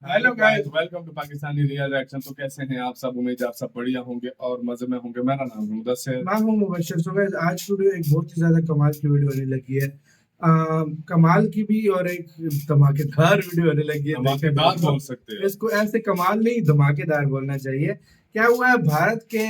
Hello guys, welcome to Pakistani real reaction. तो कैसे हैं आप सब? उम्मीद है आप सब बढ़िया होंगे और मजे में होंगे। मेरा नाम है मुदस्सिर। मैं हूं मुबशर। सो गाइस, आज की वीडियो एक बहुत ही ज्यादा कमाल की वीडियो होने लगी है। कमाल की भी और एक धमाकेदार वीडियो होने लगी है। धमाकेदार बोल सकते हैं इसको ऐसे कमाल नहीं, धमाकेदार बोलना चाहिए। क्या हुआ है, भारत के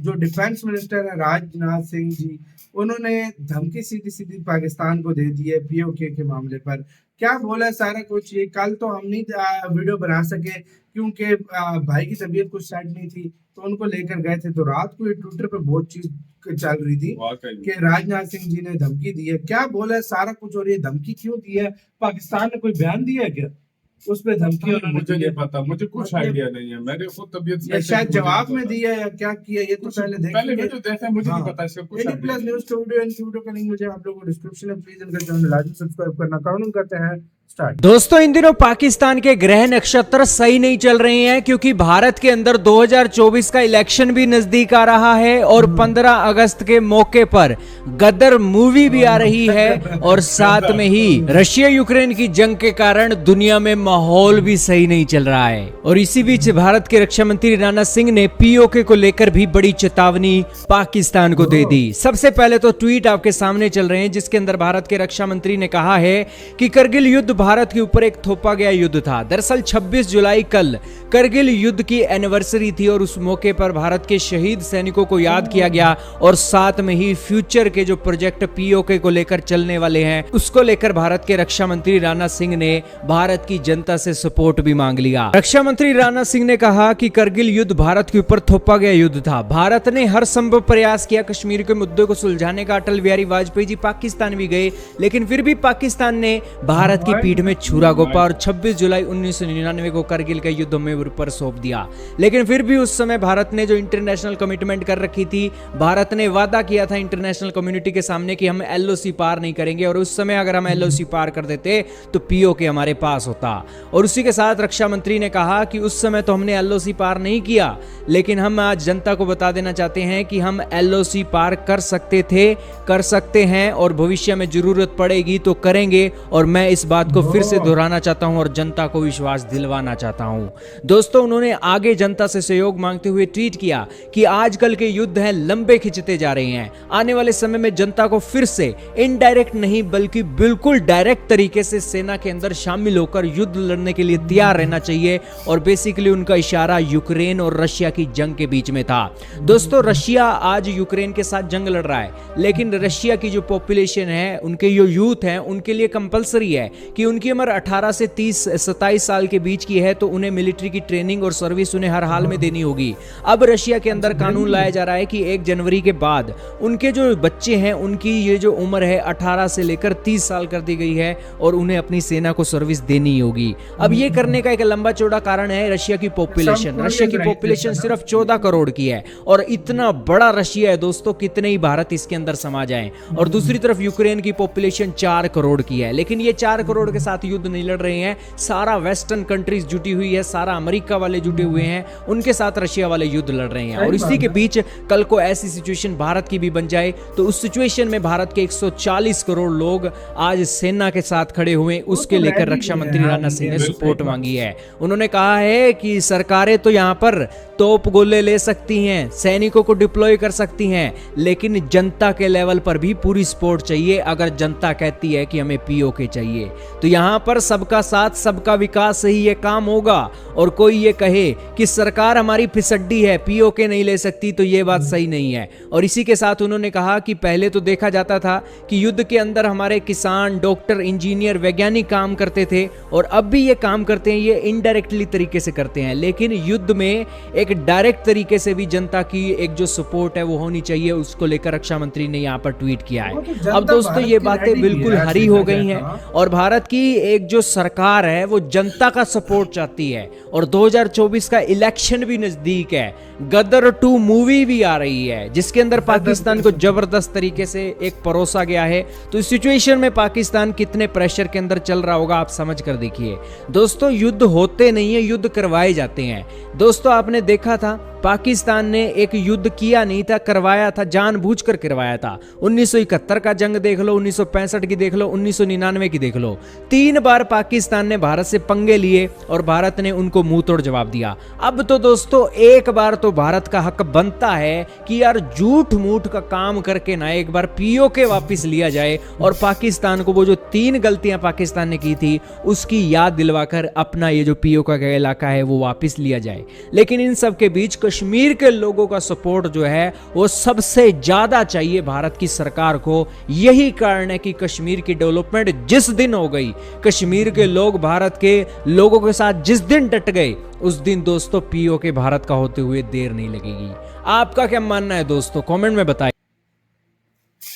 जो डिफेंस मिनिस्टर है राजनाथ सिंह जी, उन्होंने धमकी सीधी सीधी पाकिस्तान को दे दी है पीओके के मामले पर। क्या बोला है सारा कुछ, ये कल तो हम नहीं वीडियो बना सके क्योंकि भाई की तबीयत कुछ सेट नहीं थी, तो उनको लेकर गए थे। तो रात को ये ट्विटर पे बहुत चीज चल रही थी वाकई कि राजनाथ सिंह जी ने धमकी दी है। क्या बोला है सारा कुछ, और ये धमकी क्यों दी है? पाकिस्तान ने कोई बयान दिया है क्या उस पे धमकी? और मुझे नहीं पता, मुझे कुछ आइडिया नहीं है। मेरे खुद तबीयत या शायद जवाब मुझे में नहीं दिया या क्या किया, ये तो पहले पता। पहले देखेंगे। वीडियो देखा, मुझे नहीं पता इसका कुछ एनी आइडिया प्लस नहीं। न्यूज़ का वीडियो, इनकी वीडियो का लिंक मुझे आप लोगों को डिस्क्रिप्शन में, प्लीज इनका चैनल लाजमी सब्सक्राइब करना। काउंट करते हैं स्टार्ट। दोस्तों, इन दिनों पाकिस्तान के ग्रह नक्षत्र सही नहीं चल रहे हैं क्योंकि भारत के अंदर 2024 का इलेक्शन भी नजदीक आ रहा है और 15 अगस्त के मौके पर गदर मूवी भी आ रही है और साथ में ही रशिया यूक्रेन की जंग के कारण दुनिया में माहौल भी सही नहीं चल रहा है। और इसी बीच भारत के रक्षा मंत्री राजनाथ सिंह ने पीओके को लेकर भी बड़ी चेतावनी पाकिस्तान को दे दी। सबसे पहले तो ट्वीट आपके सामने चल रहे हैं जिसके अंदर भारत के रक्षा मंत्री ने कहा है कि करगिल युद्ध भारत के ऊपर एक थोपा गया युद्ध था। दरअसल 26 जुलाई कल करगिल युद्ध की एनिवर्सरी थी और उस मौके पर भारत के शहीद सैनिकों को याद किया गया और साथ में ही फ्यूचर के जो प्रोजेक्ट पीओके को लेकर चलने वाले हैं उसको लेकर भारत के रक्षा मंत्री राजनाथ सिंह ने भारत की जनता से सपोर्ट भी मांग लिया। रक्षा मंत्री राजनाथ सिंह ने कहा कि करगिल युद्ध भारत के ऊपर थोपा गया युद्ध था। भारत ने हर संभव प्रयास किया कश्मीर के मुद्दे को सुलझाने का। अटल बिहारी वाजपेयी जी पाकिस्तान भी गए, लेकिन फिर भी पाकिस्तान ने भारत की पीठ में छुरा घोंपा और 26 जुलाई 1999 को करगिल के युद्ध में ऊपर सौंप दिया। लेकिन फिर भी उस समय भारत ने जो इंटरनेशनल कमिटमेंट कर रखी थी, भारत ने वादा किया था इंटरनेशनल कम्युनिटी के सामने कि हम एलओसी पार नहीं करेंगे और उस समय अगर हम एलओसी पार कर देते तो पीओके हमारे पास होता। और उसी के साथ रक्षा मंत्री ने कहा कि उस समय तो हमने एलओसी पार नहीं किया, लेकिन हम आज जनता को बता देना चाहते हैं कि हम एलओसी पार कर सकते थे, कर सकते हैं और भविष्य में जरूरत पड़ेगी तो करेंगे। और मैं इस बात को फिर से दोहराना चाहता हूं और जनता को विश्वास दिलवाना चाहता हूं। दोस्तों, उन्होंने आगे जनता से सहयोग मांगते हुए ट्वीट किया कि आजकल के युद्ध हैं लंबे खिंचते जा रहे हैं। आने वाले समय में जनता को फिर से इनडायरेक्ट नहीं बल्कि बिल्कुल डायरेक्ट तरीके से सेना के अंदर शामिल होकर युद्ध लड़ने के लिए तैयार रहना चाहिए। और बेसिकली उनका इशारा यूक्रेन और रशिया की जंग के बीच में था। दोस्तों, रशिया आज यूक्रेन के साथ जंग लड़ रहा है, लेकिन रशिया की जो पॉपुलेशन है, उनके जो यूथ हैं, उनके लिए कंपलसरी है कि उनकी उम्र 18 से 27 साल के बीच की है तो उन्हें मिलिट्री की ट्रेनिंग और सर्विस उन्हें हर हाल में देनी होगी। अब रशिया के अंदर कानून लाया जा रहा है कि 1 जनवरी के बाद उनके जो बच्चे हैं उनकी ये जो उम्र है 18 से लेकर 30 साल कर दी गई है और उन्हें अपनी सेना को सर्विस देनी होगी। अब ये करने का एक लंबा चौड़ा कारण है रशिया की पॉपुलेशन। रशिया की पॉपुलेशन सिर्फ 14 करोड़ की है और इतना बड़ा रशिया है दोस्तों, कितने ही भारत इसके अंदर समा जाएं। और दूसरी तरफ यूक्रेन की पॉपुलेशन 4 करोड़ की है, लेकिन ये 4 करोड़ के साथ युद्ध नहीं लड़ रहे हैं। सारा वेस्टर्न कंट्रीज जुटी हुई है, सारा अमेरिका वाले जुटे हुए हैं, उनके साथ रशिया वाले युद्ध लड़ रहे हैं। और इसी के बीच कल को ऐसी सिचुएशन भारत की भी बन जाए तो उस सिचुएशन में भारत के 140 करोड़ लोग आज सेना के साथ खड़े हुए, उसके लेकर रक्षा मंत्री राजनाथ सिंह ने सपोर्ट मांगी है। उन्होंने कहा है कि सरकारें तो यहां पर तोप गोले ले सकती हैं, सैनिकों को डिप्लॉय कर सकती हैं, लेकिन जनता के लेवल पर भी पूरी सपोर्ट चाहिए। अगर जनता कहती है कि हमें पीओके चाहिए तो यहां पर सबका साथ सबका विकास से ही ये काम होगा। और कोई ये कहे कि सरकार हमारी फिसड्डी है, पीओके नहीं ले सकती, तो ये बात सही नहीं है। और इसी के साथ उन्होंने कहा कि पहले तो देखा जाता था कि युद्ध के अंदर हमारे किसान, डॉक्टर, इंजीनियर, वैज्ञानिक काम करते थे और अब भी ये काम करते हैं, ये इनडायरेक्टली तरीके से करते हैं। लेकिन युद्ध में एक डायरेक्ट तरीके से भी जनता की एक जो सपोर्ट है वो होनी चाहिए, उसको लेकर रक्षा मंत्री ने यहाँ पर ट्वीट किया है। अब दोस्तों, ये बातें बिल्कुल हरी हो गई हैं और भारत की एक जो सरकार है वो जनता का सपोर्ट चाहती है और 2024 का इलेक्शन भी नजदीक है। गदर 2 मूवी भी आ रही है जिसके अंदर पाकिस्तान को जबरदस्त तरीके से एक परोसा गया है। तो इस सिचुएशन में पाकिस्तान कितने प्रेशर के अंदर चल रहा होगा आप समझ कर देखिए। दोस्तों, युद्ध होते नहीं है, युद्ध करवाए जाते हैं। दोस्तों, आपने देखा था पाकिस्तान ने एक युद्ध किया नहीं था, करवाया था, जानबूझकर करवाया था। 1971 का जंग देख लो, 1965 की देख लो, 1999 की देख लो। 3 बार पाकिस्तान ने भारत से पंगे लिए और भारत ने उनको मुंह तोड़ जवाब दिया। अब तो दोस्तों एक बार तो भारत का हक बनता है कि यार झूठ मूठ का काम करके ना एक बार पीओके वापस लिया जाए और पाकिस्तान को वो जो 3 गलतियां पाकिस्तान ने की थी उसकी याद दिलवाकर अपना ये जो पीओके का इलाका है वो वापस लिया जाए। लेकिन इन सब के बीच कश्मीर के लोगों का सपोर्ट जो है वो सबसे ज्यादा चाहिए भारत की सरकार को। यही कारण है कि कश्मीर की डेवलपमेंट जिस दिन हो गई, कश्मीर के लोग भारत के लोगों के साथ जिस दिन डट गए, उस दिन दोस्तों पीओके भारत का होते हुए देर नहीं लगेगी। आपका क्या मानना है दोस्तों, कमेंट में बताइए।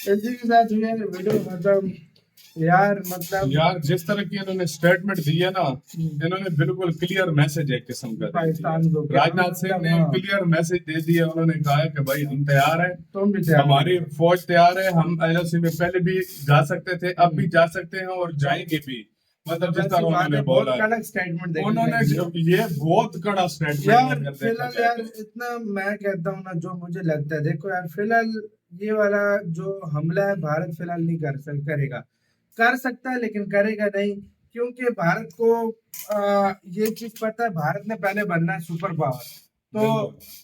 इसी के साथ ये वीडियो मतलब यार जिस तरह की इन्होंने स्टेटमेंट दी है ना, इन्होंने बिल्कुल क्लियर मैसेज एक किस्म का दे दिया। पाकिस्तान को राजनाथ सिंह ने क्लियर मैसेज दे दिया। उन्होंने कहा है कि भाई हम तैयार हैं, तुम भी तैयार हो। हमारी फौज तैयार है, हम एलओसी में पहले भी जा सकते थे, अब भी जा सकते हैं और जाएंगे भी। मतलब जिस तरह उन्होंने बोला है, कड़क स्टेटमेंट उन्होंने ये बहुत कड़ा यार स्टेटमेंट फिलहाल यार इतना मैं कहता हूँ ना, जो मुझे लगता है, देखो यार फिलहाल ये वाला जो हमला है भारत फिलहाल नहीं करेगा, कर सकता है लेकिन करेगा नहीं, क्योंकि भारत को ये चीज पता है, भारत ने पहले बनना है सुपर पावर। तो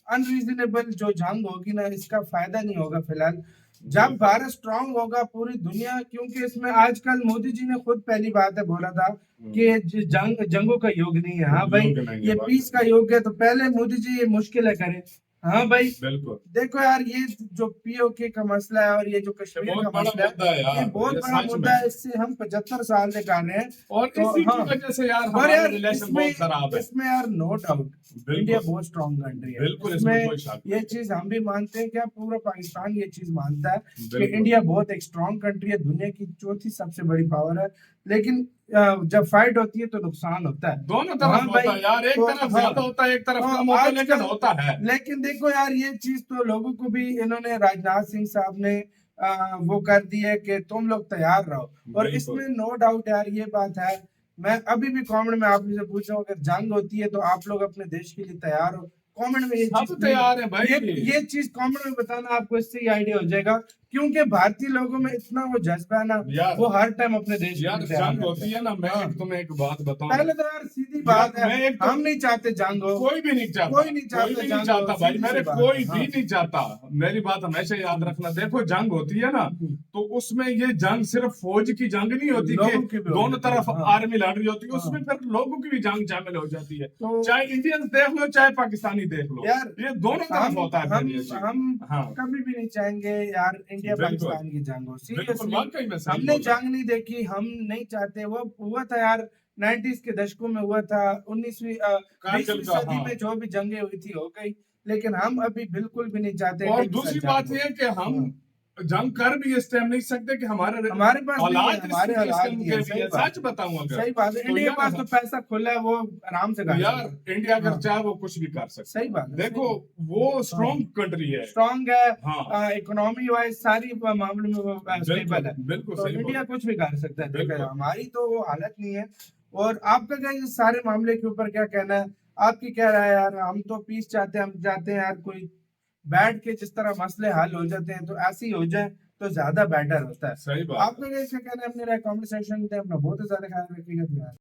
अनरीजनेबल जो जंग होगी ना, इसका फायदा नहीं होगा फिलहाल। जब भारत स्ट्रांग होगा पूरी दुनिया, क्योंकि इसमें आजकल मोदी जी ने खुद पहली बात है बोला था कि ये जंगों का युग नहीं है। हाँ भाई, ये पीस का युग है, तो पहले मोदी जी ये मुश्किलें करें। हाँ भाई बिल्कुल। देखो यार, ये जो पीओके का मसला है और ये जो कश्मीर का मसला है, ये बहुत बड़ा मुद्दा है। इससे हम 75 साल से कर रहे हैं और इसी की वजह से यार हमारा रिलेशन बहुत खराब है। इसमें यार नो डाउट इंडिया बहुत स्ट्रांग कंट्री है, बिल्कुल, इसमें ये चीज हम भी मानते हैं, क्या पूरा पाकिस्तान ये चीज मानता है कि इंडिया बहुत एक स्ट्रांग कंट्री है, दुनिया की 4थी सबसे बड़ी पावर है। लेकिन जब फाइट होती है तो नुकसान होता है, दोनों तरफ होता है यार, एक तरफ ज्यादा होता है, एक तरफ कम होता है, लेकिन होता है। लेकिन देखो यार, ये चीज तो लोगों को भी इन्होंने राजनाथ सिंह साहब ने वो कर दी है कि तुम लोग तैयार रहो, और इसमें नो डाउट यार ये बात है। मैं अभी भी कमेंट में आप से पूछ रहा हूँ, अगर जंग होती है तो आप लोग अपने देश के लिए तैयार हो? कमेंट में ये चीज तैयार है भाई, ये चीज कमेंट में बताना, आपको इससे ही आइडिया हो जाएगा, क्योंकि भारतीय लोगों में इतना वो जज्बा है ना, वो हर टाइम अपने देश यार जंग होती है ना। मैं तुम्हें एक बात बताऊं, पहले तो यार सीधी बात है, हम नहीं चाहते जंग हो, कोई भी नहीं चाहता, कोई नहीं चाहता भाई, मेरे कोई भी नहीं चाहता। मेरी बात हमेशा याद रखना, देखो जंग होती है ना तो उसमें ये जंग सिर्फ फौज की जंग नहीं होती कि दोनों तरफ आर्मी लड़ रही होती है, उसमें फिर लोगों की भी जंग शामिल हो जाती है। चाहे इंडियंस देख लो चाहे पाकिस्तानी देख लो, ये दोनों तरफ होता है। हम कभी भी नहीं चाहेंगे यार इंडिया पाकिस्तान की जंग हो, सीरियसली हमने जंग नहीं देखी, हम नहीं चाहते। वो हुआ था यार 90s के दशकों में हुआ था, 19वीं 20वीं सदी में जो भी जंगे हुई थी हो गई, लेकिन हम अभी बिल्कुल भी नहीं चाहते। और दूसरी बात ये है कि हम जंग कर भी इस टाइम नहीं सकते कि हमारे पास हमारे सच बताऊं, अगर सही बात है, इंडिया के पास तो पैसा खुला है, वो आराम से यार इंडिया अगर चाहे वो कुछ भी कर सकता है। सही बात है, देखो वो स्ट्रॉन्ग कंट्री है, स्ट्रॉन्ग है, इकोनॉमी वाइज सारी मामले में वो स्टेबल है, बिल्कुल तो इंडिया कुछ भी कर सकता है। हमारी तो वो हालत नहीं है। और आपका क्या इस सारे मामले के ऊपर क्या कहना है, आपकी क्या राय है यार? हम तो पीस चाहते हैं, हम चाहते हैं यार कोई बैठ के जिस तरह मसले हल हो जाते हैं तो ऐसे ही हो जाए तो ज्यादा बेटर होता है। सही बात। आपका क्या कहना है? अपने राय कमेंट सेक्शन में अपना बहुत ज्यादा ख्याल रखिएगा।